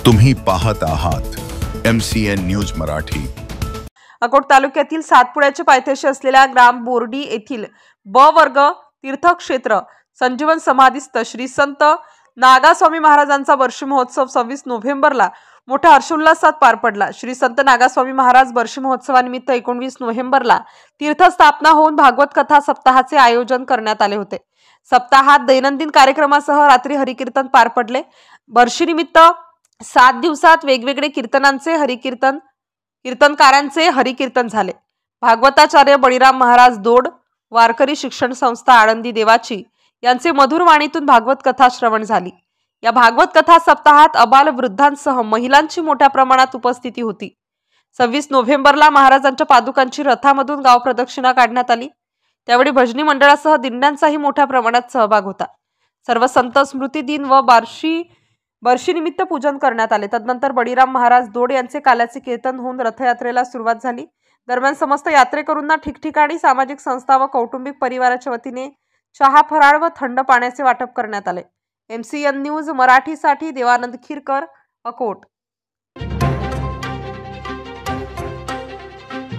तुम्ही पाहत आहात MCN न्यूज मराठी। अकोट तालुक्यातील सातपुड्याच्या पायथ्याशी असलेल्या ग्राम बोर्डी येथील ब वर्ग तीर्थक्षेत्र संजीवन समाधीस्थ श्री संत नागास्वामी महाराजांचा वर्षी महोत्सव 26 नोव्हेंबरला मोठ्या हर्षोल्लासात पार पडला। श्री संत नागास्वामी महाराज वर्षी महोत्सवानिमित्त 19 नोव्हेंबरला तीर्थस्थापना होऊन भागवत कथा सप्ताहाचे आयोजन करण्यात आले होते। सप्ताहात दैनंदिन कार्यक्रमासह रात्री हरिकीर्तन पार पडले। वर्षीनिमित्त 7 दिवसात वेगवेगळे कीर्तनकारांचे हरिकीर्तन झाले। भागवताचार्य बळीराम महाराज दोड, वारकरी शिक्षण संस्था आळंदी देवाची यांचे मधुर वाणीतून भागवत कथा श्रवण झाली। या भागवत कथा सप्ताहात अबाल वृद्धांसह महिलांची मोठ्या प्रमाणात उपस्थिती होती। 26 नोव्हेंबरला महाराजांच्या पादुकांची रथामधून गाव प्रदक्षिणा काढण्यात आली। त्यावेळी भजनी मंडळासह दिंड्यांचाही मोठ्या प्रमाणात सहभाग होता। सर्व संत स्मृती दिन व बार्शीनिमित्त पूजन करण्यात आले। तदनंतर बळीराम महाराज दोड यांचे काल्याचे कीर्तन होऊन रथयात्रेला सुरुवात झाली। दरम्यान समस्त यात्रेकरूंना ठिकठिकाणी सामाजिक संस्था व कौटुंबिक परिवाराच्या वतीने चहा, फराळ व थंड पाण्याचे वाटप करण्यात आले। MCN न्यूज मराठीसाठी देवानंद खिरकर, अकोट।